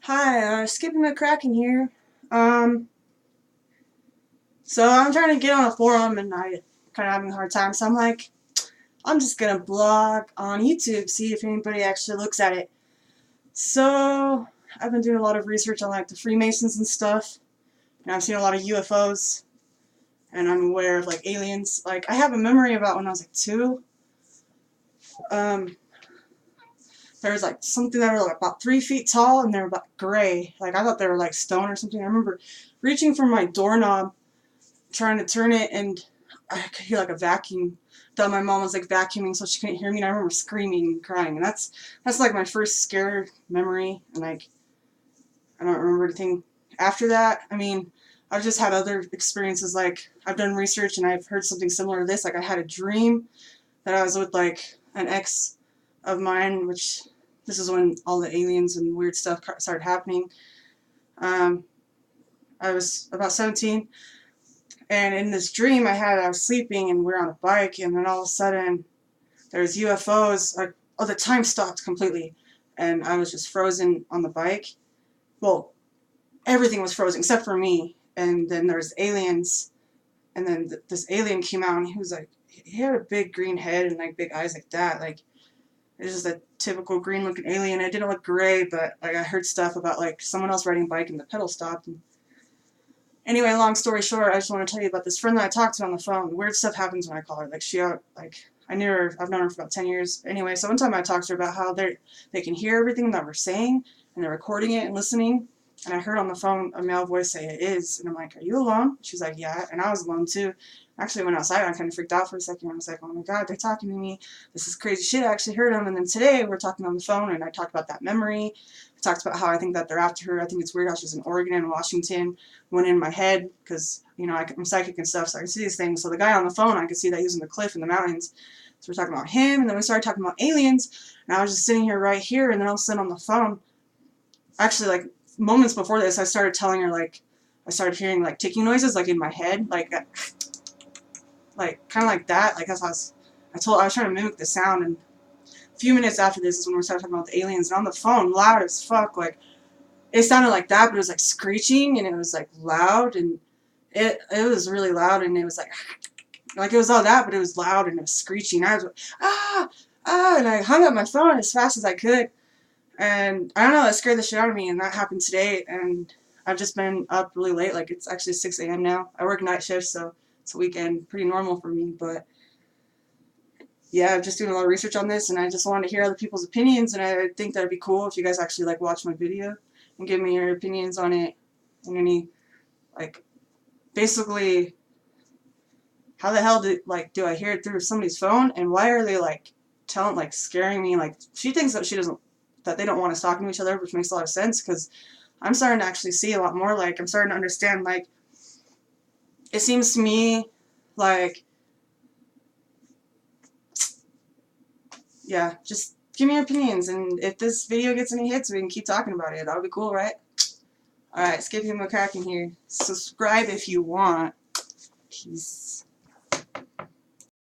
Hi, Skipping McCracken here. Um, so I'm trying to get on a forum and I kind of having a hard time. So I'm like, I'm just gonna blog on YouTube, see if anybody actually looks at it. So I've been doing a lot of research on like the Freemasons and stuff, and I've seen a lot of UFOs, and I'm aware of like aliens. Like I have a memory about when I was like 2. Um, there was like something that were like about 3 feet tall, and they were about gray. Like I thought they were like stone or something. I remember reaching for my doorknob trying to turn it, and I could hear like a vacuum. Thought my mom was like vacuuming so she couldn't hear me, and I remember screaming and crying, and that's like my first scared memory, and like I don't remember anything after that. I mean, I've just had other experiences, like I've done research and I've heard something similar to this. Like I had a dream that I was with like an ex of mine, which this is when all the aliens and weird stuff started happening. Um, I was about 17. And in this dream I was sleeping and we were on a bike, and then all of a sudden there's UFOs. Like, oh, the time stopped completely, and I was just frozen on the bike. Well, everything was frozen except for me. And then there's aliens, and then this alien came out, and he was like, he had a big green head and like big eyes like that. Like it was just a typical green looking alien. It didn't look gray, but like I heard stuff about like someone else riding a bike and the pedal stopped. And anyway, long story short, I just want to tell you about this friend that I talked to on the phone. Weird stuff happens when I call her. I knew her, I've known her for about 10 years. Anyway, so one time I talked to her about how they can hear everything that we're saying, and they're recording it and listening. And I heard on the phone a male voice say, "It is." And I'm like, "Are you alone?" She's like, "Yeah." And I was alone too. Actually, I went outside and I kind of freaked out for a second. I was like, "Oh my God, they're talking to me. This is crazy shit." I actually heard them. And then today we're talking on the phone, and I talked about that memory. I talked about how I think that they're after her. I think it's weird how she's in Oregon and Washington. Went in my head because, I'm psychic and stuff, so I can see these things. So the guy on the phone, I could see that he was in the cliff in the mountains. So we're talking about him, and then we started talking about aliens, and I was just sitting here right here, and then all of a sudden on the phone, actually, like, moments before this, I started telling her, like, I started hearing, like, ticking noises, like, in my head, like kind of like that, like, as I was trying to mimic the sound, and a few minutes after this is when we started talking about the aliens, and on the phone, loud as fuck, like, it sounded like that, but it was, like, screeching, and it was, like, loud, and it was really loud, and it was, like it was all that, but it was loud and it was screeching. I was like, ah, ah, and I hung up my phone as fast as I could. And I don't know, that scared the shit out of me, and that happened today. And I've just been up really late. Like it's actually 6 a.m. now. I work night shift, so it's a weekend, pretty normal for me. But yeah, I'm just doing a lot of research on this, and I just wanted to hear other people's opinions. And I think that'd be cool if you guys actually like watch my video and give me your opinions on it, and any like basically how the hell do I hear it through somebody's phone, and why are they like scaring me? Like she thinks that they don't want us talking to each other, which makes a lot of sense because I'm starting to actually see a lot more. Like I'm starting to understand. Like it seems to me like, yeah, just give me your opinions, and if this video gets any hits, we can keep talking about it. That would be cool, right? All right, Skippy McCracken here. Subscribe if you want. Peace.